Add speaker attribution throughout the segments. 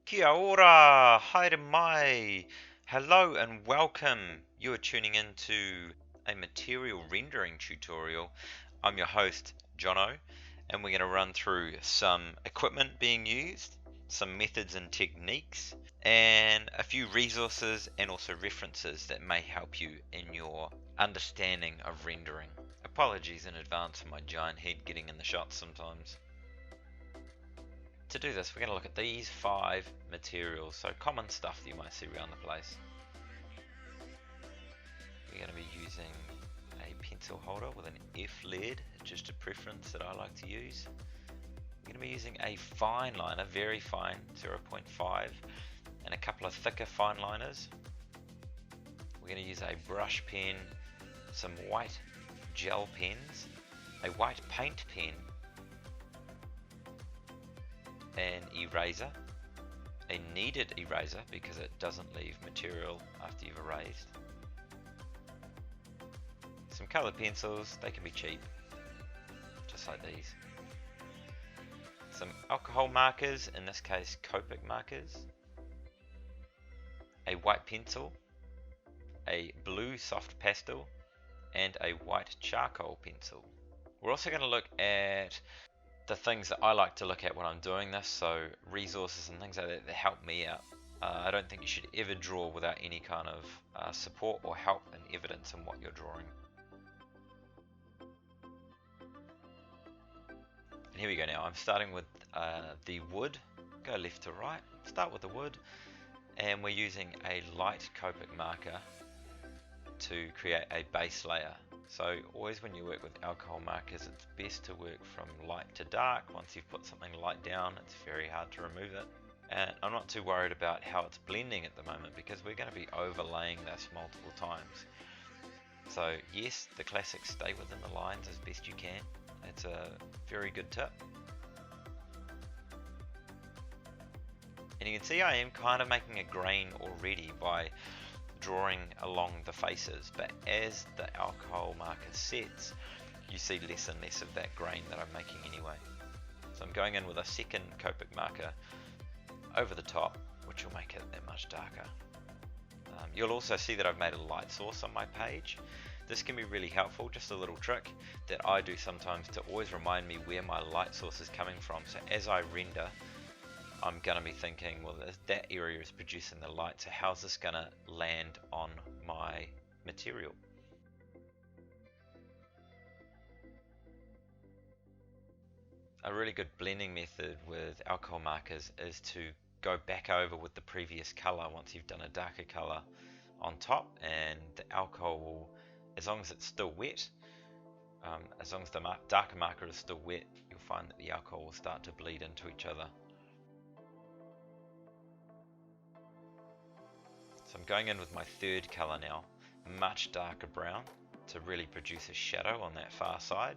Speaker 1: Kia ora, haere mai. Hello and welcome. You are tuning into a material rendering tutorial. I'm your host, Jono, and we're going to run through some equipment being used, some methods and techniques, and a few resources and also references that may help you in your understanding of rendering. Apologies in advance for my giant head getting in the shot sometimes. To do this, we're going to look at these 5 materials, so common stuff that you might see around the place. We're going to be using a pencil holder with an F lead, just a preference that I like to use. We're going to be using a fine liner, very fine, 0.5, and a couple of thicker fine liners. We're going to use a brush pen, some white gel pens, a white paint pen, an eraser, a kneaded eraser because it doesn't leave material after you've erased, some colored pencils, they can be cheap, just like these, some alcohol markers, in this case Copic markers, a white pencil, a blue soft pastel, and a white charcoal pencil. We're also going to look at the things that I like to look at when I'm doing this, so resources and things like that help me out. I don't think you should ever draw without any kind of support or help and evidence in what you're drawing. And here we go now. I'm starting with the wood. Go left to right. Start with the wood, and we're using a light Copic marker to create a base layer. So always when you work with alcohol markers, it's best to work from light to dark. Once you've put something light down, it's very hard to remove it. And I'm not too worried about how it's blending at the moment because we're going to be overlaying this multiple times. So yes, the classics, stay within the lines as best you can. It's a very good tip. And you can see I am kind of making a grain already by drawing along the faces, but as the alcohol marker sets, you see less and less of that grain that I'm making anyway. So I'm going in with a second Copic marker over the top, which will make it that much darker. You'll also see that I've made a light source on my page. This can be really helpful, just a little trick that I do sometimes to always remind me where my light source is coming from. So as I render, I'm going to be thinking, well, that area is producing the light, so how's this going to land on my material? A really good blending method with alcohol markers is to go back over with the previous color once you've done a darker color on top, and the alcohol will, as long as it's still wet, as long as the darker marker is still wet, you'll find that the alcohol will start to bleed into each other. So I'm going in with my third color now, much darker brown, to really produce a shadow on that far side.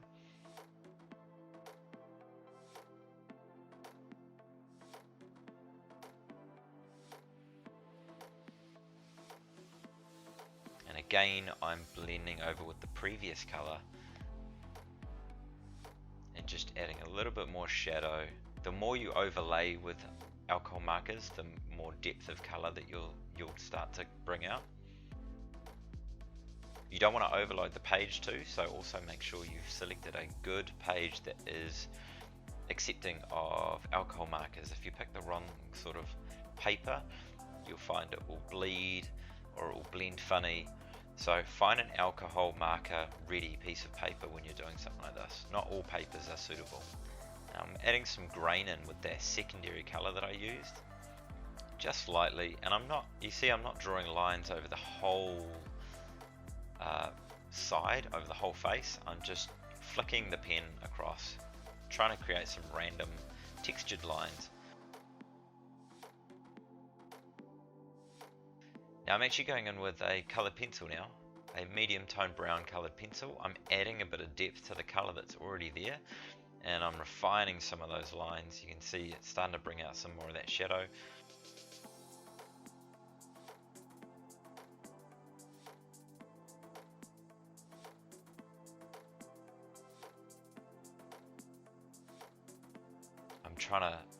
Speaker 1: And again, I'm blending over with the previous color and just adding a little bit more shadow. The more you overlay with alcohol markers, the more depth of color that you'll start to bring out. You don't want to overload the page too, so also make sure you've selected a good page that is accepting of alcohol markers. If you pick the wrong sort of paper, you'll find it will bleed or it will blend funny. So find an alcohol marker ready piece of paper when you're doing something like this. Not all papers are suitable. I'm adding some grain in with that secondary color that I used, just lightly, and you see I'm not drawing lines over the whole side, over the whole face. I'm just flicking the pen across, trying to create some random textured lines. Now I'm actually going in with a colored pencil now, a medium tone brown colored pencil. I'm adding a bit of depth to the color that's already there, and I'm refining some of those lines. You can see it's starting to bring out some more of that shadow.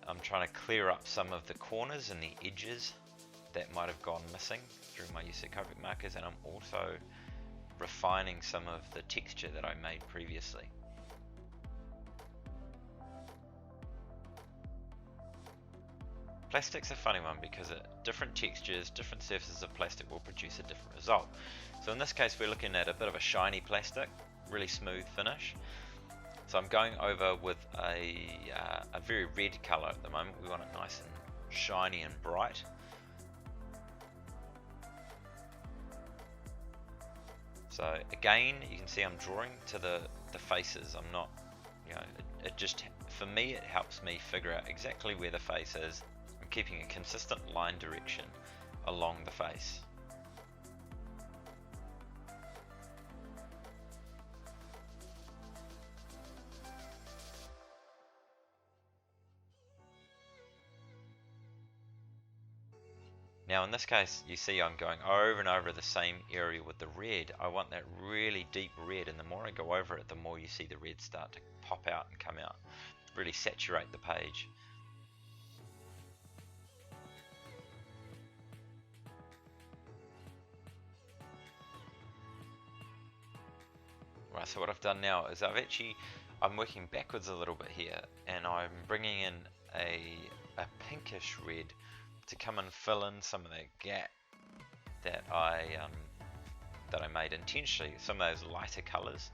Speaker 1: I'm trying to clear up some of the corners and the edges that might have gone missing through my use of Copic markers, and I'm also refining some of the texture that I made previously. Plastic's a funny one because different textures, different surfaces of plastic will produce a different result. So in this case we're looking at a bit of a shiny plastic, really smooth finish. So I'm going over with a very red color at the moment. We want it nice and shiny and bright. So again, you can see I'm drawing to the faces. I'm not, it just, for me, it helps me figure out exactly where the face is. I'm keeping a consistent line direction along the face. Now in this case, you see I'm going over and over the same area with the red. I want that really deep red, and the more I go over it, the more you see the red start to pop out and come out. Really saturate the page. Right, so what I've done now is I'm working backwards a little bit here, and I'm bringing in a pinkish red to come and fill in some of that gap that I made intentionally, some of those lighter colors.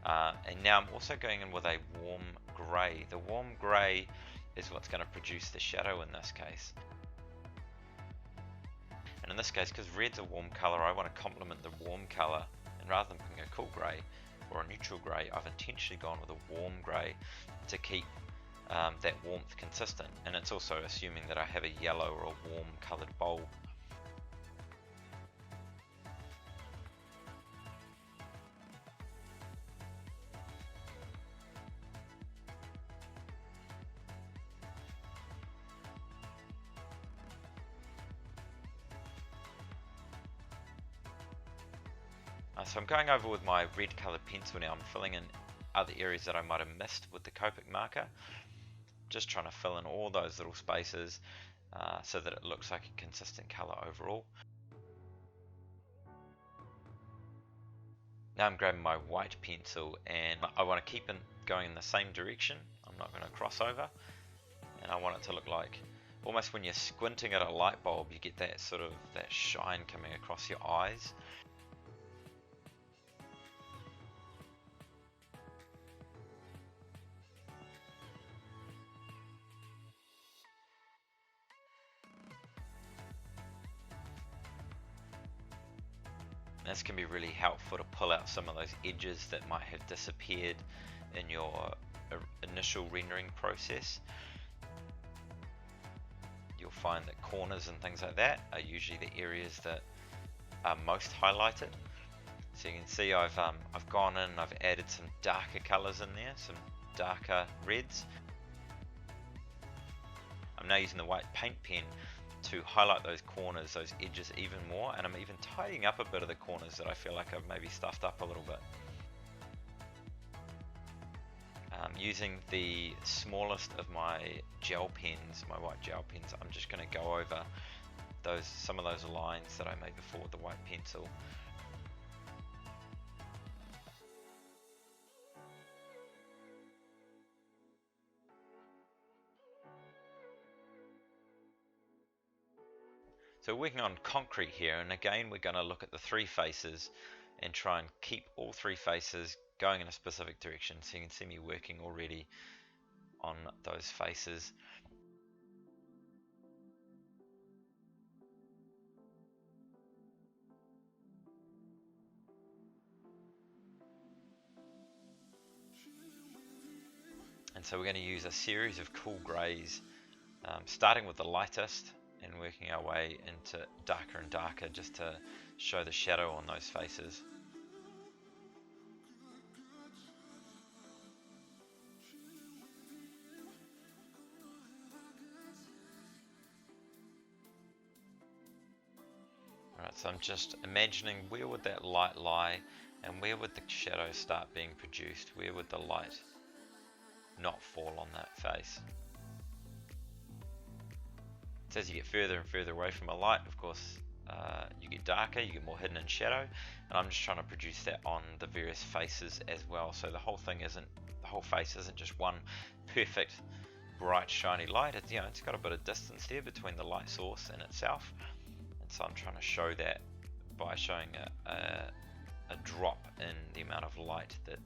Speaker 1: And now I'm also going in with a warm gray. The warm gray is what's going to produce the shadow in this case. And in this case, because red's a warm color, I want to complement the warm color, and rather than picking a cool gray or a neutral gray, I've intentionally gone with a warm gray to keep that warmth consistent. And it's also assuming that I have a yellow or a warm colored bulb. So I'm going over with my red colored pencil now. I'm filling in other areas that I might have missed with the Copic marker. Just trying to fill in all those little spaces so that it looks like a consistent color overall. Now I'm grabbing my white pencil, and I want to keep going in the same direction. I'm not going to cross over, and I want it to look like almost when you're squinting at a light bulb, you get that sort of that shine coming across your eyes. This can be really helpful to pull out some of those edges that might have disappeared in your initial rendering process. You'll find that corners and things like that are usually the areas that are most highlighted. So you can see I've gone in and I've added some darker colors in there, some darker reds. I'm now using the white paint pen to highlight those corners, those edges even more, and I'm even tidying up a bit of the corners that I feel like I've maybe stuffed up a little bit. Using the smallest of my gel pens, my white gel pens, I'm just going to go over some of those lines that I made before with the white pencil. So working on concrete here, and again we're going to look at the three faces and try and keep all three faces going in a specific direction. So you can see me working already on those faces. And so we're going to use a series of cool grays, starting with the lightest and working our way into darker and darker, just to show the shadow on those faces. Alright, so I'm just imagining where would that light lie and where would the shadow start being produced, where would the light not fall on that face. So as you get further and further away from a light, of course, you get darker, you get more hidden in shadow, and I'm just trying to produce that on the various faces as well. So the whole face isn't just one perfect, bright, shiny light. It's got a bit of distance there between the light source and itself, and so I'm trying to show that by showing a drop in the amount of light that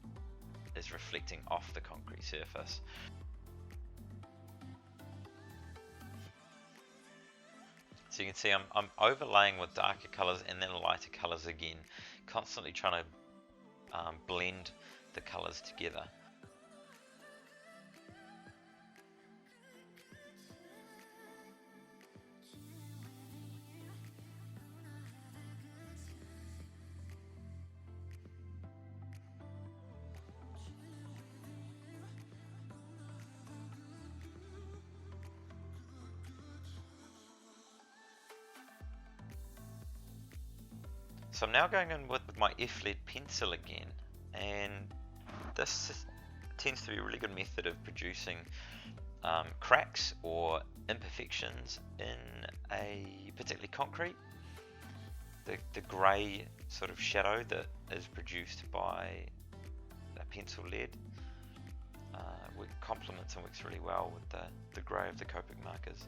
Speaker 1: is reflecting off the concrete surface. So you can see I'm overlaying with darker colors and then lighter colors again, constantly trying to blend the colors together. So I'm now going in with my F-lead pencil again, and this tends to be a really good method of producing cracks or imperfections in a particularly concrete. The grey sort of shadow that is produced by a pencil lead complements and works really well with the grey of the Copic markers.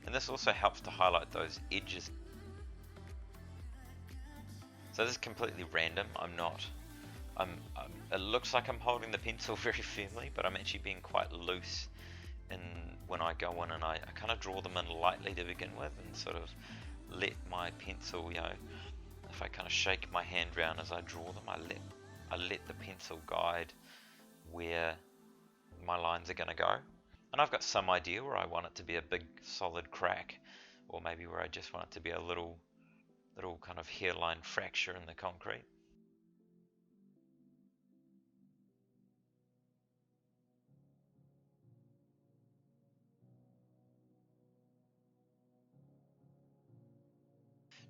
Speaker 1: And this also helps to highlight those edges. So this is completely random. It looks like I'm holding the pencil very firmly, but I'm actually being quite loose when I go in, and I kind of draw them in lightly to begin with, and sort of let my pencil, if I kind of shake my hand around as I draw them, I let the pencil guide where my lines are going to go. And I've got some idea where I want it to be a big solid crack, or maybe where I just want it to be a little kind of hairline fracture in the concrete.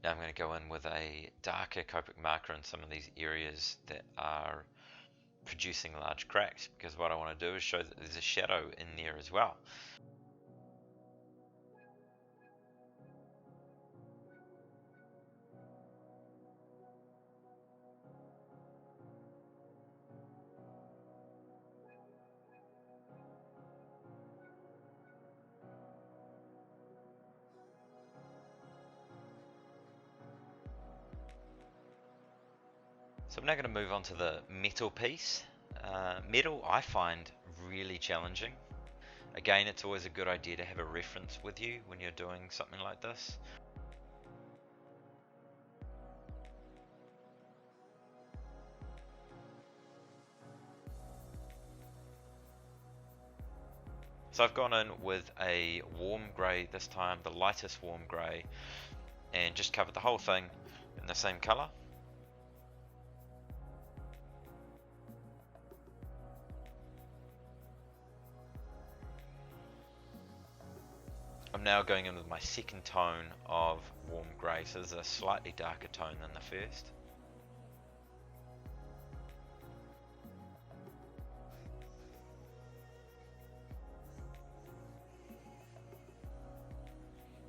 Speaker 1: Now I'm going to go in with a darker Copic marker in some of these areas that are producing large cracks, because what I want to do is show that there's a shadow in there as well. So I'm now going to move on to the metal piece. Metal I find really challenging. Again, it's always a good idea to have a reference with you when you're doing something like this. So I've gone in with a warm grey this time, the lightest warm grey, and just covered the whole thing in the same colour. I'm now going in with my second tone of warm grey, so this is a slightly darker tone than the first.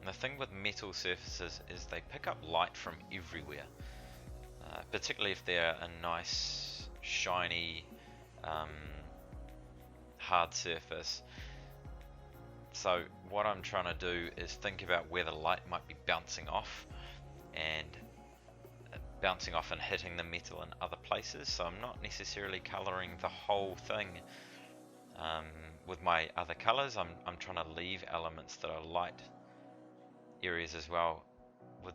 Speaker 1: And the thing with metal surfaces is they pick up light from everywhere, particularly if they're a nice, shiny, hard surface. So what I'm trying to do is think about where the light might be bouncing off and hitting the metal in other places. So I'm not necessarily colouring the whole thing with my other colours. I'm trying to leave elements that are light areas as well, with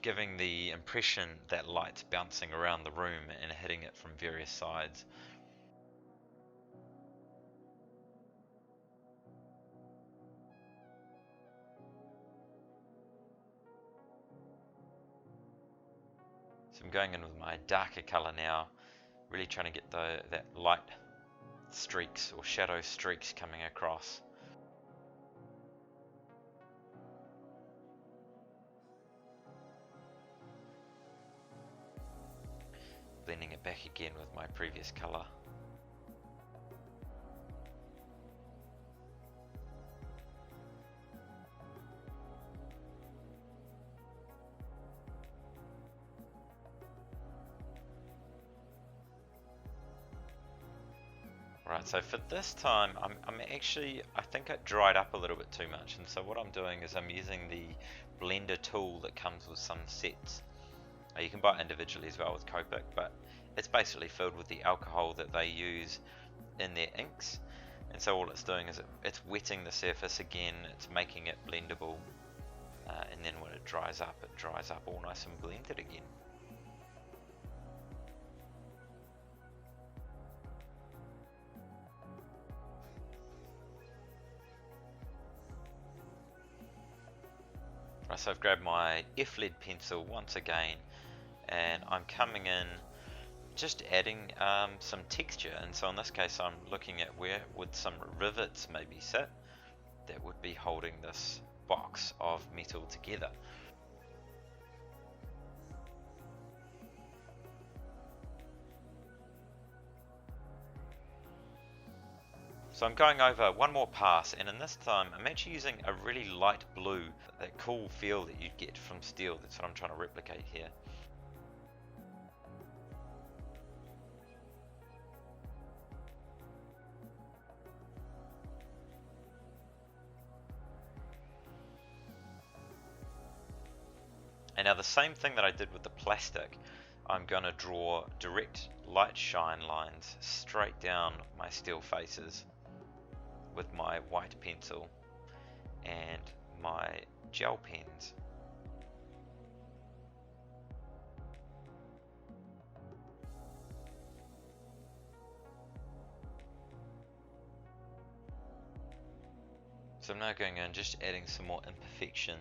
Speaker 1: giving the impression that light's bouncing around the room and hitting it from various sides. So I'm going in with my darker colour now, really trying to get that light streaks or shadow streaks coming across. blending it back again with my previous color. Right, so for this time, I'm actually, I think it dried up a little bit too much, and so what I'm doing is I'm using the blender tool that comes with some sets. You can buy it individually as well with Copic, but it's basically filled with the alcohol that they use in their inks, and so all it's doing is it's wetting the surface again, it's making it blendable, and then when it dries up all nice and blended again. Right, so I've grabbed my F-lead pencil once again, and I'm coming in just adding some texture, and so in this case I'm looking at where would some rivets maybe sit that would be holding this box of metal together. So I'm going over one more pass, and in this time I'm actually using a really light blue, that cool feel that you'd get from steel. That's what I'm trying to replicate here. And now the same thing that I did with the plastic, I'm going to draw direct light shine lines straight down my steel faces with my white pencil and my gel pens. So I'm now going in just adding some more imperfection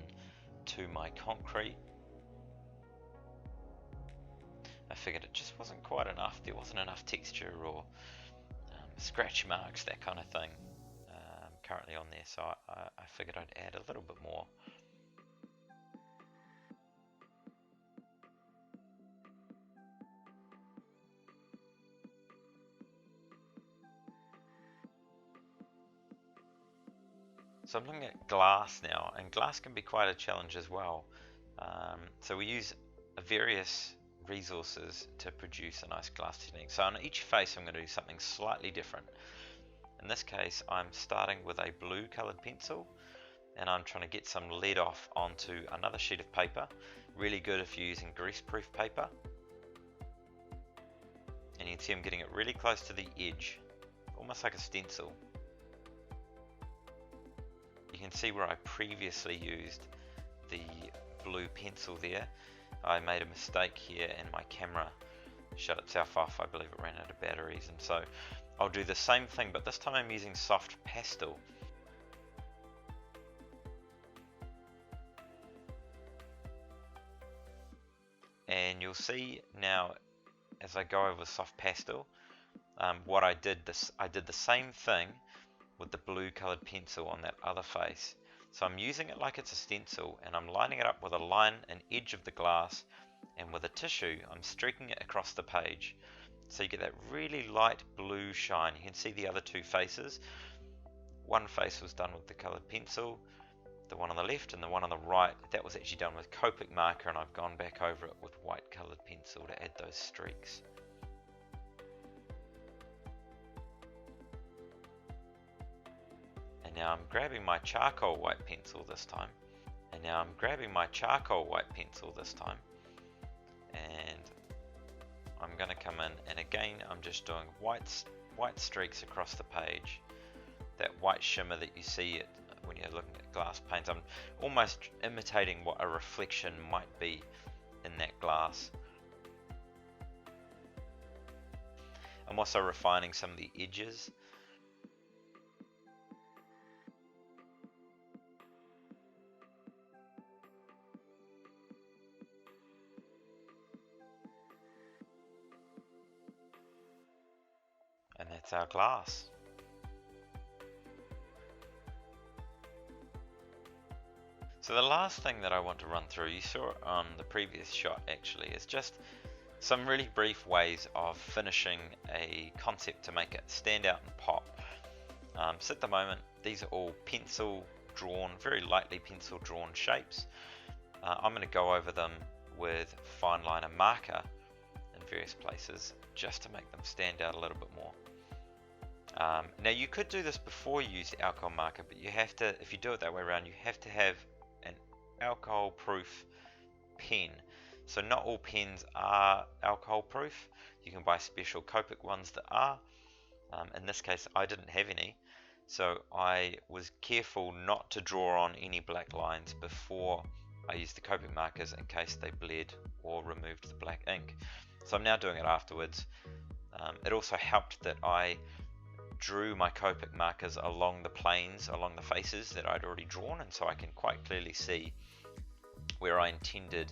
Speaker 1: to my concrete. I figured it just wasn't quite enough, there wasn't enough texture or scratch marks, that kind of thing currently on there, so I figured I'd add a little bit more. So I'm looking at glass now, and glass can be quite a challenge as well. So we use various resources to produce a nice glass technique. So on each face I'm going to do something slightly different. In this case I'm starting with a blue colored pencil, and I'm trying to get some lead off onto another sheet of paper. Really good if you're using greaseproof paper. And you can see I'm getting it really close to the edge, almost like a stencil. You can see where I previously used the blue pencil there. I made a mistake here and my camera shut itself off. I believe it ran out of batteries, and so I'll do the same thing, but this time I'm using soft pastel. And you'll see now as I go over soft pastel, what I did the same thing with the blue colored pencil on that other face. So I'm using it like it's a stencil, and I'm lining it up with a line and edge of the glass, and with a tissue I'm streaking it across the page. So you get that really light blue shine. You can see the other two faces. One face was done with the colored pencil, the one on the left, and the one on the right, that was actually done with Copic marker, and I've gone back over it with white colored pencil to add those streaks. Now I'm grabbing my charcoal white pencil this time, and I'm going to come in, and again I'm just doing white streaks across the page, that white shimmer that you see when you're looking at glass paints. I'm almost imitating what a reflection might be in that glass. I'm also refining some of the edges. And that's our glass. So the last thing that I want to run through, you saw it on the previous shot actually, is just Some really brief ways of finishing a concept to make it stand out and pop. So at the moment, these are all pencil drawn, very lightly pencil drawn shapes. I'm going to go over them with fine liner marker in various places just to make them stand out a little bit more. Now you could do this before you use the alcohol marker, but you have to, if you do it that way around, you have to have an alcohol proof pen. So not all pens are alcohol proof. You can buy special Copic ones that are. In this case I didn't have any, so I was careful not to draw on any black lines before I used the Copic markers in case they bled or removed the black ink. So I'm now doing it afterwards. It also helped that I drew my Copic markers along the planes, along the faces that I'd already drawn, and so I can quite clearly see where I intended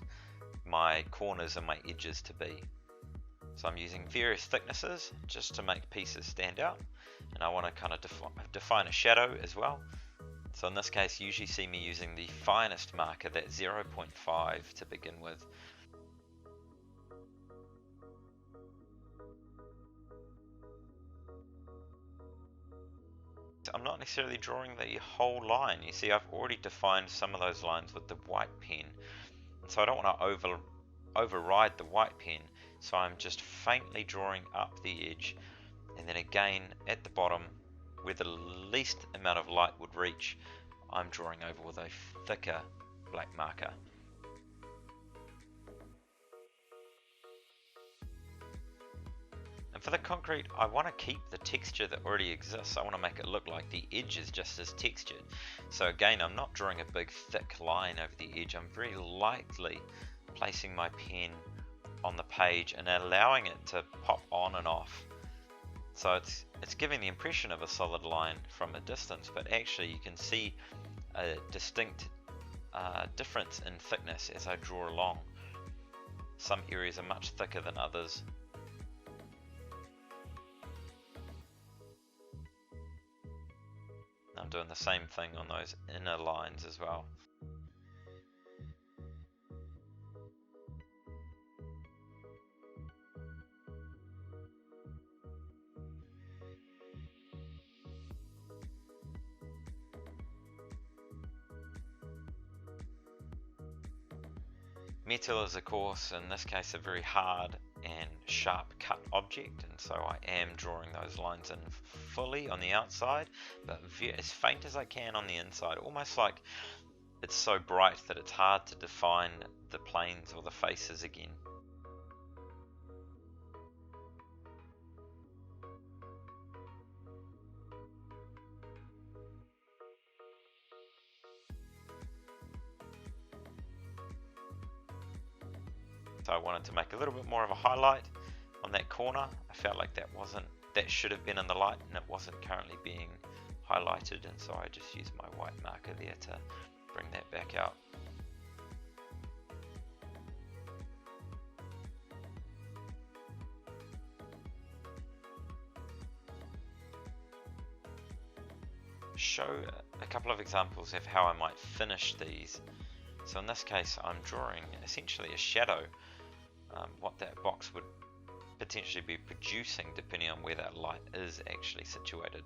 Speaker 1: my corners and my edges to be. So I'm using various thicknesses just to make pieces stand out, and I want to kind of define a shadow as well. So in this case, you usually see me using the finest marker, that 0.5 to begin with. I'm not necessarily drawing the whole line. You see, I've already defined some of those lines with the white pen, and so I don't want to override the white pen, so I'm just faintly drawing up the edge, and then again at the bottom where the least amount of light would reach, I'm drawing over with a thicker black marker. And for the concrete, I want to keep the texture that already exists. I want to make it look like the edge is just as textured. So again, I'm not drawing a big thick line over the edge. I'm very lightly placing my pen on the page and allowing it to pop on and off. So it's giving the impression of a solid line from a distance, but actually you can see a distinct difference in thickness as I draw along. Some areas are much thicker than others. I'm doing the same thing on those inner lines as well. Metal is, of course, in this case, a very hard and sharp cut object, and so I am drawing those lines in fully on the outside, but as faint as I can on the inside, almost like it's so bright that it's hard to define the planes or the faces again. So I wanted to make a little bit more of a highlight on that corner. I felt like that should have been in the light and it wasn't currently being highlighted, and so I just used my white marker there to bring that back out. Show a couple of examples of how I might finish these. So in this case I'm drawing essentially a shadow, what that box would potentially be producing depending on where that light is actually situated.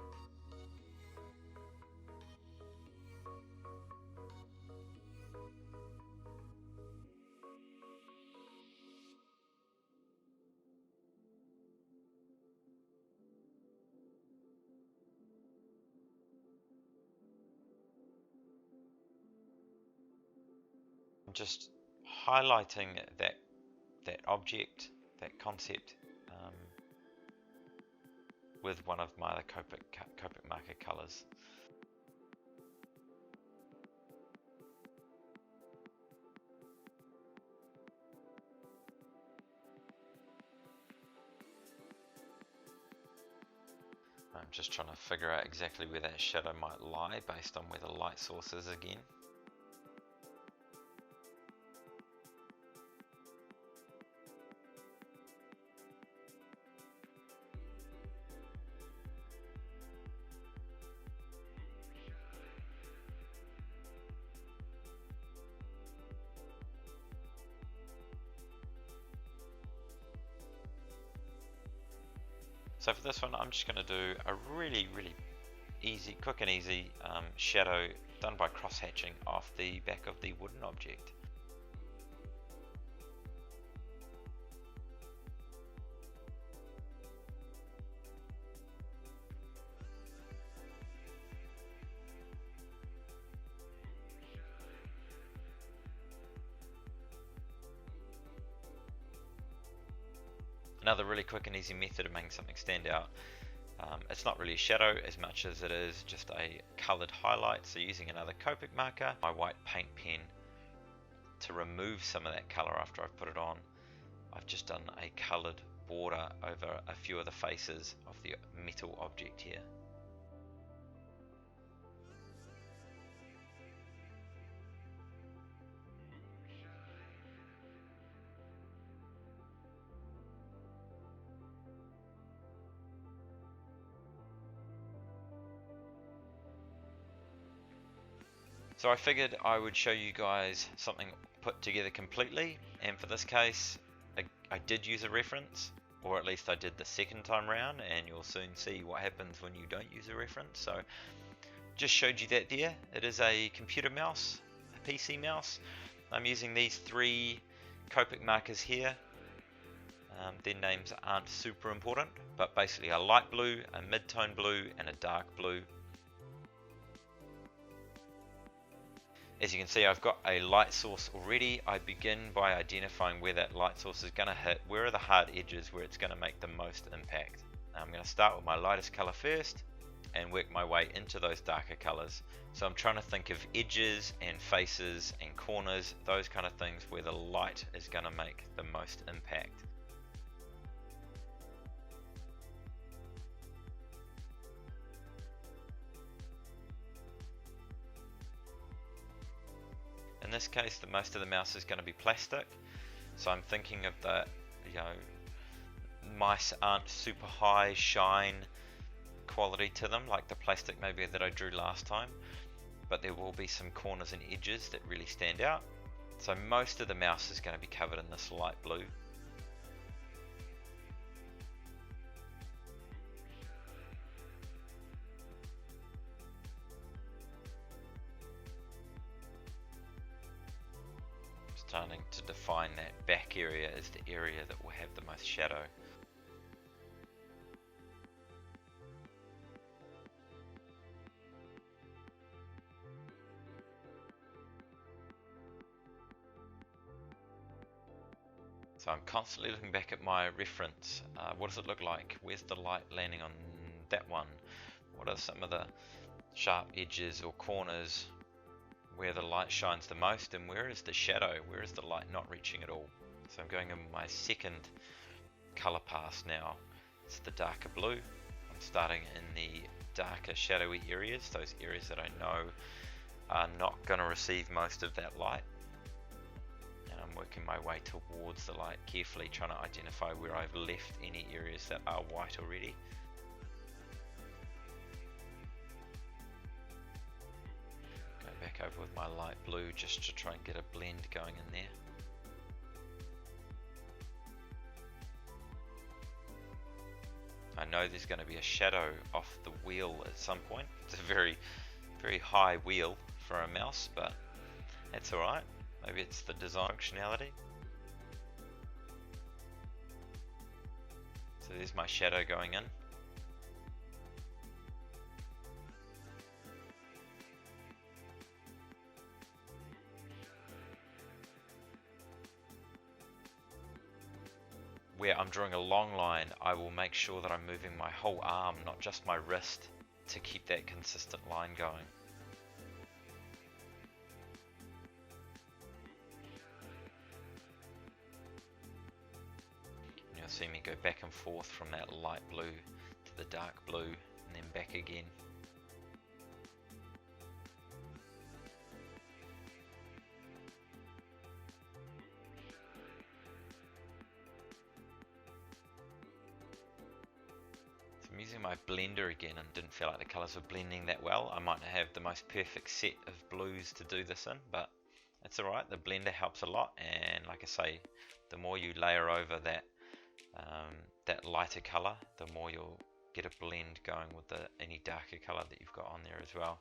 Speaker 1: I'm just highlighting that object, that concept, with one of my other Copic marker colors. I'm just trying to figure out exactly where that shadow might lie based on where the light source is again. So for this one, I'm just going to do a really easy, quick and easy shadow done by cross hatching off the back of the wooden object. Another really quick and easy method of making something stand out. It's not really a shadow as much as it is just a coloured highlight. So using another Copic marker, my white paint pen, to remove some of that colour after I've put it on, I've just done a coloured border over a few of the faces of the metal object here. So I figured I would show you guys something put together completely, and for this case I did use a reference, or at least I did the second time round, and you'll soon see what happens when you don't use a reference. So just showed you that there. It is a computer mouse, a PC mouse. I'm using these 3 Copic markers here. Their names aren't super important, but basically a light blue, a mid-tone blue, and a dark blue. As you can see, I've got a light source already. I begin by identifying where that light source is going to hit, where are the hard edges where it's going to make the most impact. I'm going to start with my lightest color first and work my way into those darker colors. So I'm trying to think of edges and faces and corners, those kind of things where the light is going to make the most impact. In this case, the most of the mouse is going to be plastic, so I'm thinking of the, mice aren't super high shine quality to them like the plastic maybe that I drew last time, but there will be some corners and edges that really stand out. So most of the mouse is going to be covered in this light blue. Starting to define that back area as the area that will have the most shadow. So I'm constantly looking back at my reference. What does it look like? Where's the light landing on that one? What are some of the sharp edges or corners where the light shines the most, and where is the shadow? Where is the light not reaching at all? So I'm going in my second color pass now. It's the darker blue. I'm starting in the darker shadowy areas, those areas that I know are not going to receive most of that light. And I'm working my way towards the light, carefully trying to identify where I've left any areas that are white already. Back over with my light blue just to try and get a blend going in there. I know there's going to be a shadow off the wheel at some point. It's a very high wheel for a mouse, but that's alright. Maybe it's the design functionality. So there's my shadow going in. Where I'm drawing a long line, I will make sure that I'm moving my whole arm, not just my wrist, to keep that consistent line going. And you'll see me go back and forth from that light blue to the dark blue and then back again. Using my blender again and didn't feel like the colours were blending that well. I might not have the most perfect set of blues to do this in, but it's alright. The blender helps a lot, and like I say, the more you layer over that that lighter color, the more you'll get a blend going with any darker color that you've got on there as well.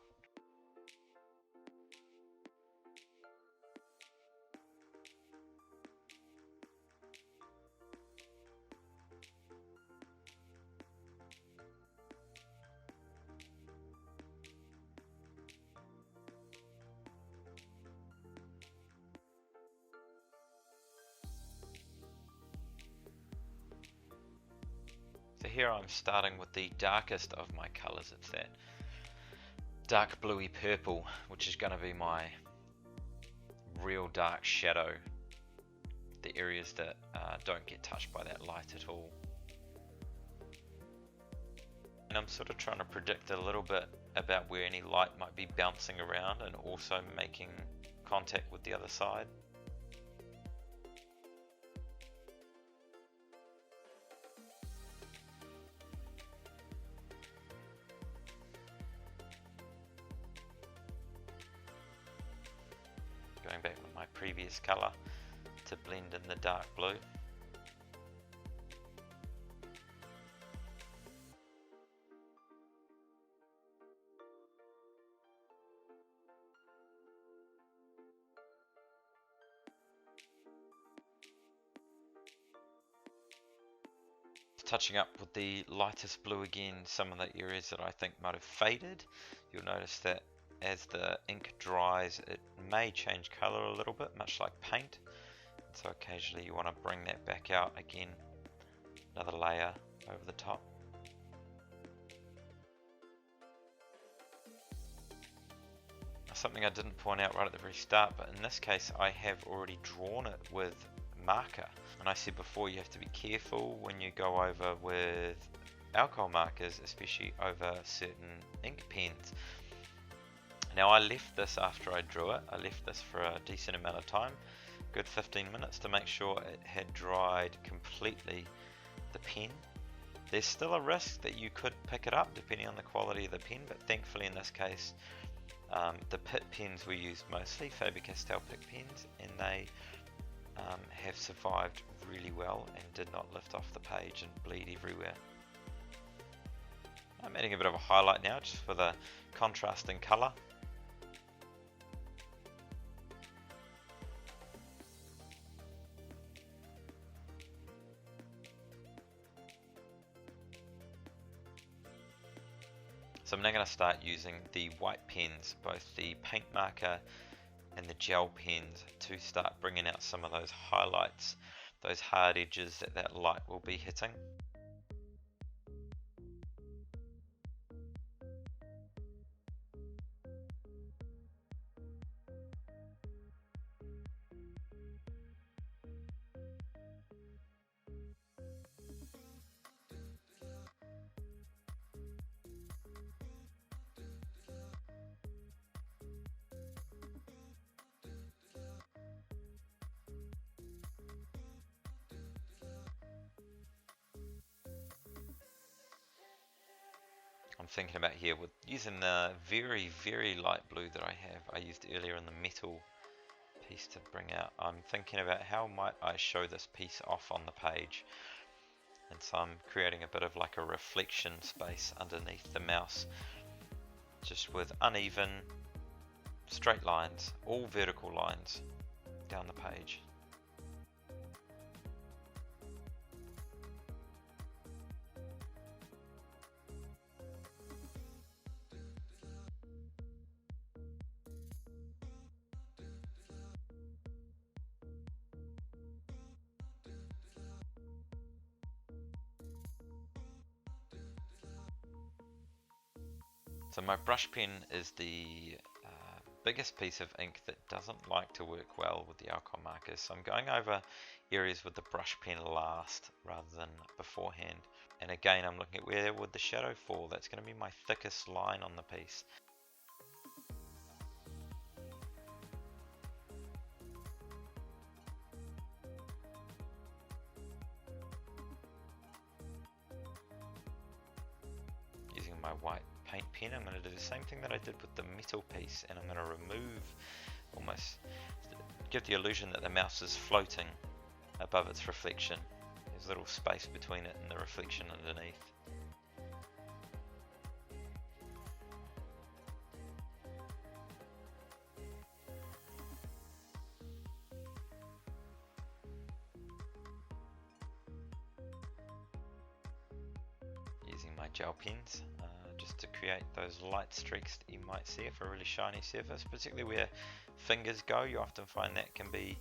Speaker 1: So here I'm starting with the darkest of my colors. It's that dark bluey purple, which is going to be my real dark shadow, the areas that don't get touched by that light at all. And I'm sort of trying to predict a little bit about where any light might be bouncing around and also making contact with the other side. Going back with my previous color to blend in the dark blue. Touching up with the lightest blue again, some of the areas that I think might have faded. You'll notice that as the ink dries, it may change color a little bit, much like paint. So occasionally you want to bring that back out again, another layer over the top. Something I didn't point out right at the very start, but in this case I have already drawn it with marker. And I said before, you have to be careful when you go over with alcohol markers, especially over certain ink pens. Now I left this after I drew it. I left this for a decent amount of time, good 15 minutes, to make sure it had dried completely the pen. There's still a risk that you could pick it up depending on the quality of the pen, but thankfully in this case the Pitt pens we used mostly, Faber-Castell Pitt pens, and they have survived really well and did not lift off the page and bleed everywhere. I'm adding a bit of a highlight now just for the contrast in colour. So I'm now going to start using the white pens, both the paint marker and the gel pens, to start bringing out some of those highlights, those hard edges that light will be hitting. I'm thinking about here with using the very, very light blue that I have, I used earlier in the metal piece to bring out. I'm thinking about how might I show this piece off on the page, and so I'm creating a bit of like a reflection space underneath the mouse, just with uneven straight lines, all vertical lines down the page. So my brush pen is the biggest piece of ink that doesn't like to work well with the alcohol markers. So I'm going over areas with the brush pen last rather than beforehand. And again, I'm looking at where would the shadow fall. That's going to be my thickest line on the piece. Using my white paint pen, I'm going to do the same thing that I did with the metal piece, and I'm going to remove, almost give the illusion that the mouse is floating above its reflection. There's a little space between it and the reflection underneath. Using my gel pens just to create those light streaks that you might see for a really shiny surface, particularly where fingers go. You often find that can be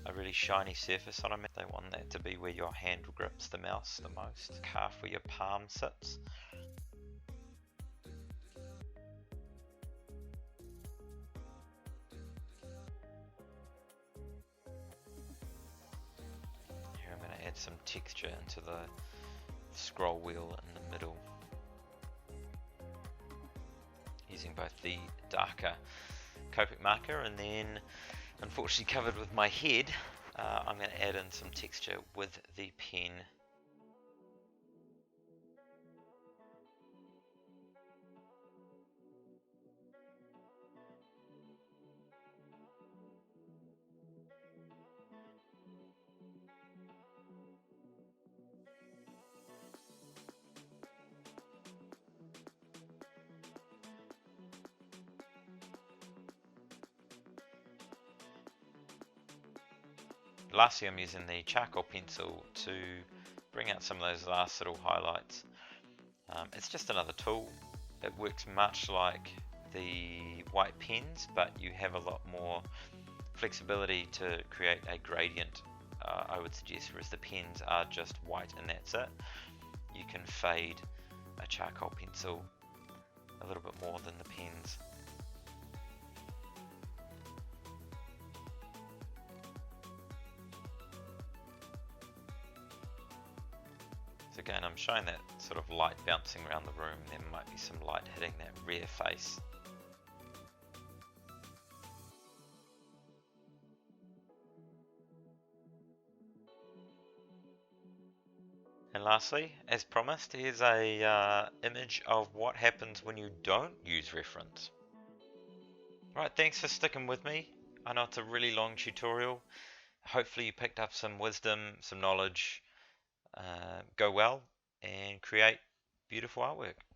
Speaker 1: a really shiny surface on a mouse. They want that to be where your hand grips the mouse the most, calf where your palm sits. Here I'm going to add some texture into the scroll wheel in the middle, using both the darker Copic marker and then, unfortunately covered with my head, I'm going to add in some texture with the pen. Lastly, I'm using the charcoal pencil to bring out some of those last little highlights. It's just another tool. It works much like the white pens, but you have a lot more flexibility to create a gradient, I would suggest, whereas the pens are just white and that's it. You can fade a charcoal pencil a little bit more than the pens. Again, I'm showing that sort of light bouncing around the room. There might be some light hitting that rear face. And lastly, as promised, here's a image of what happens when you don't use reference. Right, thanks for sticking with me. I know it's a really long tutorial. Hopefully you picked up some wisdom, some knowledge. Go well and create beautiful artwork.